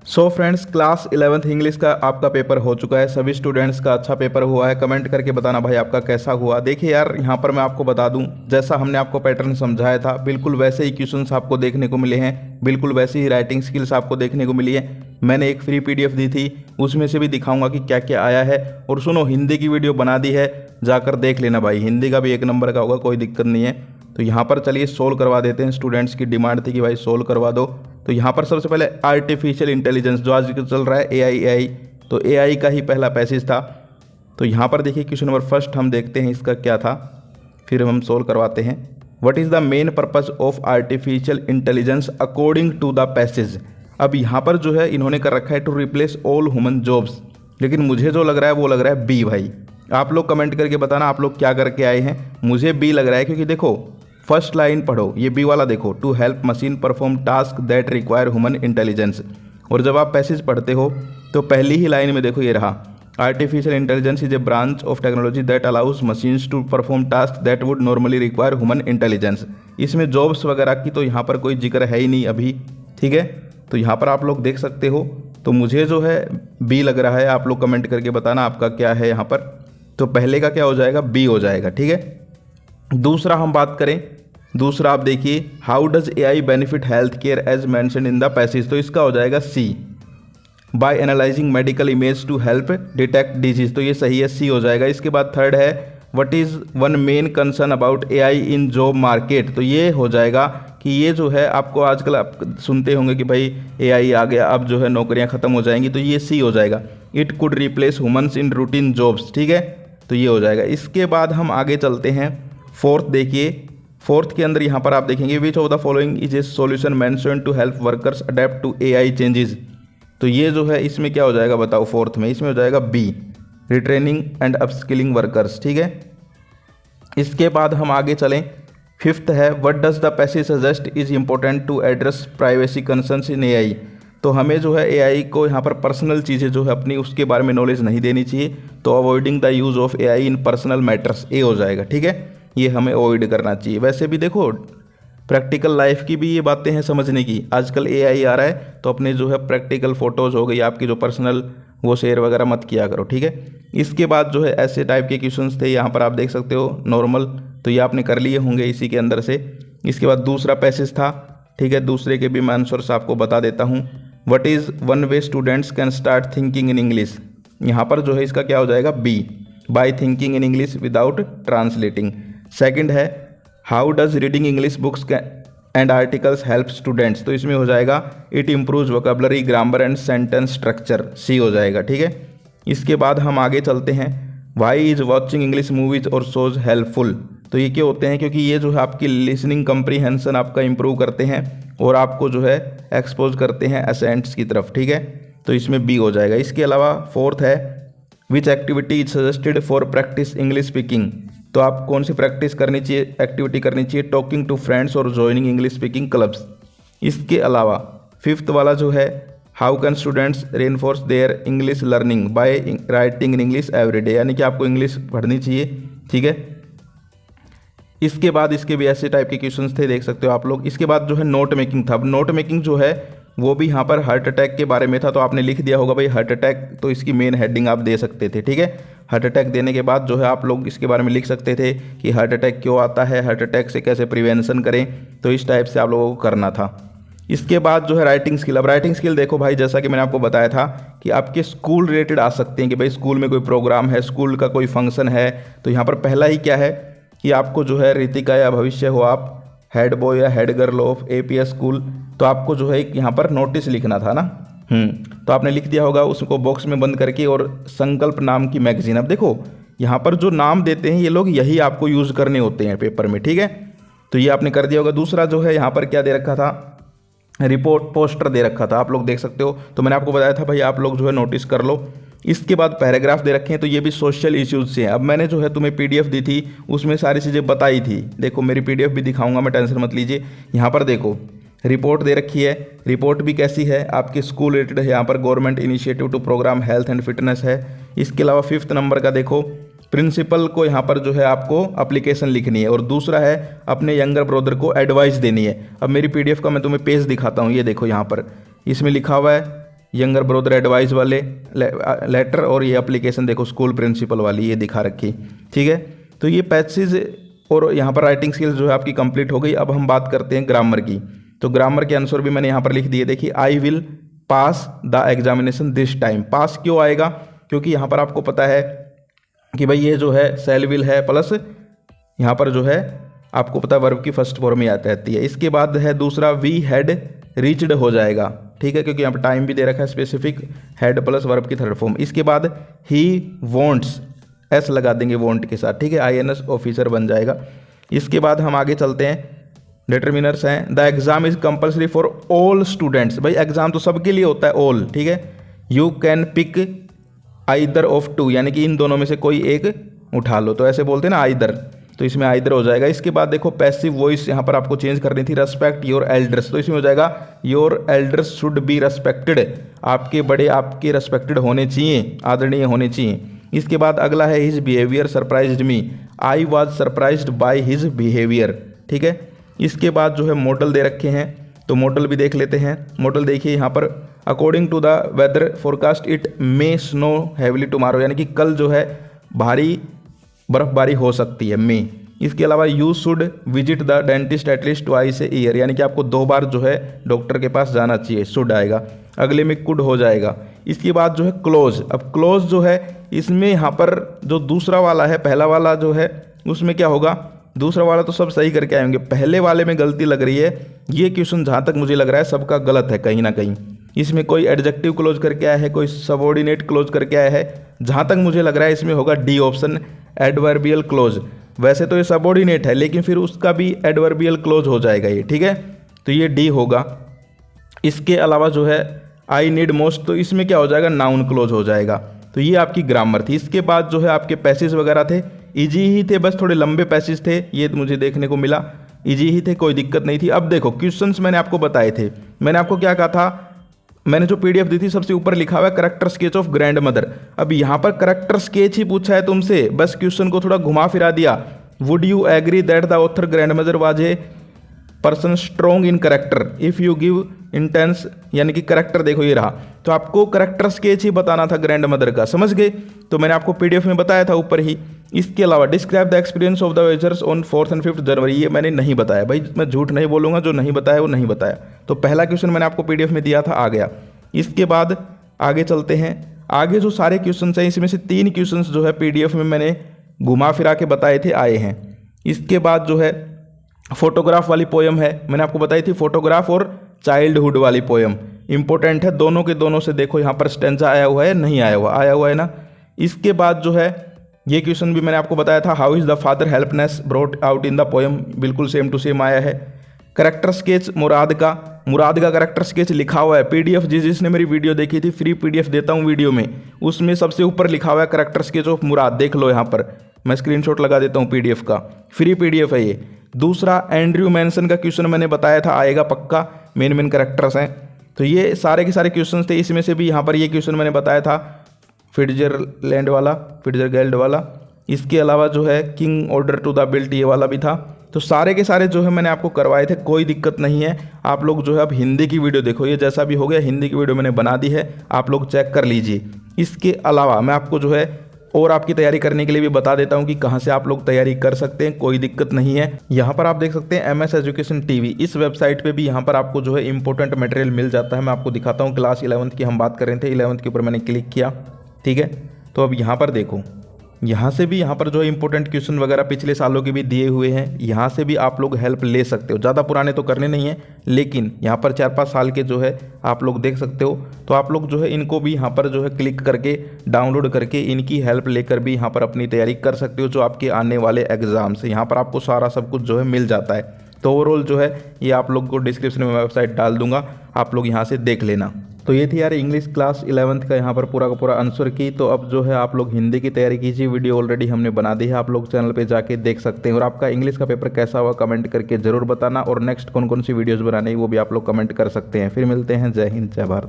So friends, class 11th English का आपका paper हो चुका है। सभी स्टूडेंट्स का अच्छा पेपर हुआ है। कमेंट करके बताना भाई आपका कैसा हुआ। देखिए यार, यहाँ पर मैं आपको बता दूं, जैसा हमने आपको पैटर्न समझाया था बिल्कुल वैसे ही क्वेश्चंस आपको देखने को मिले हैं, बिल्कुल वैसी ही राइटिंग स्किल्स आपको देखने को मिली है। मैंने एक फ्री PDF दी थी, उसमें से भी दिखाऊंगा कि क्या क्या आया है। और सुनो, हिंदी की वीडियो बना दी है, जाकर देख लेना भाई, हिंदी का भी 1 नंबर का होगा, कोई दिक्कत नहीं है। तो यहाँ पर चलिए सोल्व करवा देते हैं। स्टूडेंट्स की डिमांड थी कि भाई सोल्व करवा दो। तो यहाँ पर सबसे पहले आर्टिफिशियल इंटेलिजेंस जो आज चल रहा है AI, तो AI का ही पहला पैसेज था। तो यहाँ पर देखिए क्वेश्चन नंबर फर्स्ट हम देखते हैं इसका क्या था, फिर हम सोल्व करवाते हैं। What is the main purpose of artificial intelligence according to the passage. अब यहाँ पर जो है इन्होंने कर रखा है to replace all human jobs, लेकिन मुझे जो लग रहा है वो लग रहा है बी। भाई आप लोग कमेंट करके बताना आप लोग क्या करके आए हैं। मुझे बी लग रहा है, क्योंकि देखो फर्स्ट लाइन पढ़ो, ये बी वाला देखो, to help machine perform task that require human intelligence. और जब आप पैसेज पढ़ते हो तो पहली ही लाइन में देखो ये रहा, artificial intelligence is a branch of technology that allows machines to perform task that would normally require human intelligence. इसमें जॉब्स वगैरह की तो यहाँ पर कोई जिक्र है ही नहीं अभी, ठीक है। तो यहाँ पर आप लोग देख सकते हो। तो मुझे जो है बी लग रहा है, आप लोग कमेंट करके बताना आपका क्या है यहाँ पर। तो पहले का क्या हो जाएगा, बी हो जाएगा, ठीक है। दूसरा हम बात करें, दूसरा आप देखिए, how does AI benefit health care as mention in the passage. तो इसका हो जाएगा सी, bye analysing medical image to help detect disease. तो ये सही है, सी हो जाएगा। इसके बाद थर्ड है, what is one main concern about AI in job market. तो ये हो जाएगा कि ये जो है आपको आजकल आप सुनते होंगे कि भाई AI आ गया, अब जो है नौकरियां ख़त्म हो जाएंगी। तो ये सी हो जाएगा, it could replace humans in routine jobs, ठीक है। तो ये हो जाएगा। इसके बाद हम आगे चलते हैं। फोर्थ देखिए, फोर्थ के अंदर यहाँ पर आप देखेंगे, which of the following is a solution mentioned to help workers adapt to AI changes. तो ये जो है इसमें क्या हो जाएगा बताओ, फोर्थ में इसमें हो जाएगा B, retraining and upskilling workers, ठीक है। इसके बाद हम आगे चलें। फिफ्थ है, what does the passage suggest is important to address privacy concerns in AI। तो हमें जो है AI को यहाँ पर पर्सनल चीज़ें जो है अपनी उसके बारे में नॉलेज नहीं देनी चाहिए। तो avoiding the use of AI in personal matters, ए हो जाएगा, ठीक है। ये हमें अवॉइड करना चाहिए। वैसे भी देखो प्रैक्टिकल लाइफ की भी ये बातें हैं समझने की। आजकल AI आ रहा है तो अपने जो है प्रैक्टिकल फ़ोटोज़ हो गई आपकी जो पर्सनल, वो शेयर वगैरह मत किया करो, ठीक है। इसके बाद जो है ऐसे टाइप के क्वेश्चंस थे, यहाँ पर आप देख सकते हो नॉर्मल, तो ये आपने कर लिए होंगे इसी के अंदर से। इसके बाद दूसरा पैसेज था, ठीक है, दूसरे के भी मैं आंसर्स आपको बता देता हूँ। What is one way students can start thinking in English. यहाँ पर जो है इसका क्या हो जाएगा, B, by thinking in English without translating. Second है, how does reading English books and articles help students. तो इसमें हो जाएगा, it improves vocabulary, grammar and sentence structure, सी हो जाएगा, ठीक है। इसके बाद हम आगे चलते हैं। Why is watching English movies और शोज हेल्पफुल। तो ये क्या होते हैं, क्योंकि ये जो है आपकी लिसनिंग कम्प्रीहेंशन आपका इंप्रूव करते हैं और आपको जो है एक्सपोज करते हैं एसेंट्स की तरफ, ठीक है। तो इसमें बी हो जाएगा। इसके अलावा फोर्थ है, विच activity is suggested for practice English speaking. तो आप कौन सी प्रैक्टिस करनी चाहिए, एक्टिविटी करनी चाहिए, टॉकिंग टू फ्रेंड्स और ज्वाइनिंग इंग्लिश स्पीकिंग क्लब्स। इसके अलावा फिफ्थ वाला जो है, how can students reinforce their English learning by writing in English everyday. यानी कि आपको इंग्लिश पढ़नी चाहिए, ठीक है। इसके बाद इसके भी ऐसे टाइप के क्वेश्चंस थे, देख सकते हो आप लोग। इसके बाद जो है नोट मेकिंग था। अब नोट मेकिंग जो है वो भी यहाँ पर हार्ट अटैक के बारे में था, तो आपने लिख दिया होगा भाई हार्ट अटैक, तो इसकी मेन हेडिंग आप दे सकते थे, ठीक है। हार्ट अटैक देने के बाद जो है आप लोग इसके बारे में लिख सकते थे कि हार्ट अटैक क्यों आता है, हार्ट अटैक से कैसे प्रिवेंशन करें। तो इस टाइप से आप लोगों को करना था। इसके बाद जो है राइटिंग स्किल। अब राइटिंग स्किल देखो भाई, जैसा कि मैंने आपको बताया था कि आपके स्कूल रिलेटेड आ सकते हैं कि भाई स्कूल में कोई प्रोग्राम है, स्कूल का कोई फंक्शन है। तो यहाँ पर पहला ही क्या है कि आपको जो है रितिका या भविष्य हो आप हेड बॉय या head girl of APS school, तो आपको जो है एक यहाँ पर नोटिस लिखना था ना। तो आपने लिख दिया होगा उसको बॉक्स में बंद करके, और संकल्प नाम की मैगजीन। अब देखो यहाँ पर जो नाम देते हैं ये लोग, यही आपको यूज़ करने होते हैं पेपर में, ठीक है। तो ये आपने कर दिया होगा। दूसरा जो है यहाँ पर क्या दे रखा था, रिपोर्ट पोस्टर दे रखा था, आप लोग देख सकते हो। तो मैंने आपको बताया था भाई आप लोग जो है नोटिस कर लो। इसके बाद पैराग्राफ दे रखे हैं, तो ये भी सोशल इश्यूज से हैं। अब मैंने जो है तुम्हें PDF दी थी, उसमें सारी चीज़ें बताई थी। देखो मेरी PDF भी दिखाऊंगा मैं, टेंशन मत लीजिए। यहाँ पर देखो रिपोर्ट दे रखी है, रिपोर्ट भी कैसी है आपके स्कूल रिलेटेड है। यहाँ पर government initiative to program health and fitness है। इसके अलावा 5th नंबर का देखो, प्रिंसिपल को यहाँ पर जो है आपको अप्लीकेशन लिखनी है, और दूसरा है अपने यंगर ब्रदर को एडवाइस देनी है। अब मेरी PDF का मैं तुम्हें पेज दिखाता हूँ, ये देखो यहाँ पर इसमें लिखा हुआ है यंगर ब्रदर एडवाइस वाले लेटर, और ये एप्लीकेशन देखो स्कूल प्रिंसिपल वाली ये दिखा रखी। ठीक है, तो ये पैसेज और यहाँ पर राइटिंग स्किल्स जो है आपकी कंप्लीट हो गई। अब हम बात करते हैं ग्रामर की। तो ग्रामर के आंसर भी मैंने यहाँ पर लिख दिए। देखिए, I will pass the examination this time. पास क्यों आएगा? क्योंकि यहाँ पर आपको पता है कि भाई ये जो है सेल विल है, प्लस यहाँ पर जो है आपको पता है वर्ब की फर्स्ट फॉर्म ही आती रहती है। इसके बाद है दूसरा, वी हैड रीच्ड हो जाएगा। ठीक है, क्योंकि यहाँ पर टाइम भी दे रखा है स्पेसिफिक, हैड प्लस वर्ब की थर्ड फॉर्म। इसके बाद ही वॉन्ट्स, एस लगा देंगे वॉन्ट के साथ। ठीक है, INS ऑफिसर बन जाएगा। इसके बाद हम आगे चलते हैं, डिटर्मिनर्स हैं। The exam is compulsory for all students. भाई एग्जाम तो सबके लिए होता है, ऑल। ठीक है, you can pick either of two, यानी कि इन दोनों में से कोई एक उठा लो, तो ऐसे बोलते हैं ना आइदर, तो इसमें आइदर हो जाएगा। इसके बाद देखो पैसिव वॉइस यहाँ पर आपको चेंज करनी थी, रेस्पेक्ट योर एल्डर्स, तो इसमें हो जाएगा your elders should be respected. आपके बड़े आपके रेस्पेक्टेड होने चाहिए, आदरणीय होने चाहिए। इसके बाद अगला है his behaviour surprised me, I was surprised by his behaviour. ठीक है, इसके बाद जो है मॉडल दे रखे हैं, तो मॉडल भी देख लेते हैं। मॉडल देखिए यहाँ पर, according to the weather forecast it may snow heavily tomorrow, यानी कि कल जो है भारी बर्फबारी हो सकती है, मे। इसके अलावा you should visit the dentist at least twice a year, यानी कि आपको 2 बार जो है डॉक्टर के पास जाना चाहिए, शुड आएगा। अगले में कुड हो जाएगा। इसके बाद जो है क्लोज। अब क्लोज जो है इसमें यहाँ पर जो दूसरा वाला है, पहला वाला जो है उसमें क्या होगा, दूसरा वाला तो सब सही करके आएंगे, पहले वाले में गलती लग रही है। ये क्वेश्चन जहाँ तक मुझे लग रहा है सबका गलत है कहीं ना कहीं। इसमें कोई एडजेक्टिव क्लोज करके आया है, कोई सबऑर्डिनेट क्लोज करके आया है। जहाँ तक मुझे लग रहा है इसमें होगा डी ऑप्शन, एडवर्बियल क्लोज। वैसे तो ये सबऑर्डिनेट है, लेकिन फिर उसका भी एडवर्बियल क्लोज हो जाएगा ये। ठीक है, तो ये डी होगा। इसके अलावा जो है आई नीड मोस्ट, तो इसमें क्या हो जाएगा, नाउन क्लोज हो जाएगा। तो ये आपकी ग्रामर थी। इसके बाद जो है आपके पैसेज वगैरह थे, इजी ही थे, बस थोड़े लंबे पैसेज थे, ये मुझे देखने को मिला। इजी ही थे, कोई दिक्कत नहीं थी। अब देखो क्वेश्चंस मैंने आपको बताए थे, मैंने आपको क्या कहा था, मैंने जो PDF दी थी सबसे ऊपर लिखा हुआ है character sketch of grand mother. अब यहाँ पर करेक्टर स्केच ही पूछा है तुमसे, बस क्वेश्चन को थोड़ा घुमा फिरा दिया। Would you agree that the author grand mother was a person strong in character if you give intense, यानी कि करेक्टर देखो ये रहा। तो आपको करेक्टर स्केच ही बताना था ग्रैंड मदर का, समझ गए? तो मैंने आपको PDF में बताया था ऊपर ही। इसके अलावा describe the experience of the wagers on 4th and 5th जनवरी, ये मैंने नहीं बताया भाई, मैं झूठ नहीं बोलूँगा, जो नहीं बताया वो नहीं बताया। तो पहला क्वेश्चन मैंने आपको PDF में दिया था, आ गया। इसके बाद आगे चलते हैं। आगे जो सारे क्वेश्चन हैं इसमें से 3 क्वेश्चन जो है PDF में मैंने घुमा फिरा के बताए थे, आए हैं। इसके बाद जो है फोटोग्राफ वाली पोयम है, मैंने आपको बताई थी, फोटोग्राफ और चाइल्डहुड वाली पोयम इंपॉर्टेंट है, दोनों के दोनों से देखो यहाँ पर स्टेंजा आया हुआ है, नहीं आया हुआ, आया हुआ है ना। इसके बाद जो है ये क्वेश्चन भी मैंने आपको बताया था, how is the father हेल्पनेस brought out in the poem, बिल्कुल सेम टू सेम आया है। करेक्टर स्केच मुराद का करेक्टर स्केच लिखा हुआ है। PDF जिसने मेरी वीडियो देखी थी, फ्री PDF देता हूँ वीडियो में, उसमें सबसे ऊपर लिखा हुआ है करेक्टर स्केच ऑफ मुराद, देख लो यहाँ पर, मैं स्क्रीनशॉट लगा देता हूँ PDF का, फ्री PDF है ये। दूसरा एंड्रयू मैनसन का क्वेश्चन मैंने बताया था, आएगा पक्का, मेन करेक्टर्स हैं। तो ये सारे के सारे क्वेश्चन थे, इसमें से भी यहाँ पर ये क्वेश्चन मैंने बताया था, फिट्जरगैल्ड वाला। इसके अलावा जो है king order to the built, ये वाला भी था। तो सारे के सारे जो है मैंने आपको करवाए थे, कोई दिक्कत नहीं है। आप लोग जो है अब हिंदी की वीडियो देखो, ये जैसा भी हो गया हिंदी की वीडियो मैंने बना दी है, आप लोग चेक कर लीजिए। इसके अलावा मैं आपको जो है और आपकी तैयारी करने के लिए भी बता देता हूं कि कहां से आप लोग तैयारी कर सकते हैं, कोई दिक्कत नहीं है। यहां पर आप देख सकते हैं MS एजुकेशन TV, इस वेबसाइट पे भी यहां पर आपको जो है इंपॉर्टेंट मटेरियल मिल जाता है। मैं आपको दिखाता हूं, क्लास 11th की हम बात कर रहे थे, 11th के ऊपर मैंने क्लिक किया, ठीक है। तो अब यहाँ पर देखो, यहाँ से भी यहाँ पर जो है इंपॉर्टेंट क्वेश्चन वगैरह पिछले सालों के भी दिए हुए हैं, यहाँ से भी आप लोग हेल्प ले सकते हो। ज़्यादा पुराने तो करने नहीं है, लेकिन यहाँ पर 4-5 साल के जो है आप लोग देख सकते हो। तो आप लोग जो है इनको भी यहाँ पर जो है क्लिक करके डाउनलोड करके इनकी हेल्प लेकर भी यहाँ पर अपनी तैयारी कर सकते हो, जो आपके आने वाले एग्जाम से यहाँ पर आपको सारा सब कुछ जो है मिल जाता है। तो ओवरऑल जो है ये आप लोग को डिस्क्रिप्शन में वेबसाइट डाल दूंगा, आप लोग यहाँ से देख लेना। तो ये थी यार इंग्लिश क्लास 11th का यहाँ पर पूरा का पूरा आंसर की। तो अब जो है आप लोग हिंदी की तैयारी कीजिए, वीडियो ऑलरेडी हमने बना दी है, आप लोग चैनल पे जाके देख सकते हैं। और आपका इंग्लिश का पेपर कैसा हुआ कमेंट करके ज़रूर बताना, और नेक्स्ट कौन कौन सी वीडियोज़ बनानी है वो भी आप लोग कमेंट कर सकते हैं। फिर मिलते हैं, जय हिंद जय भारत।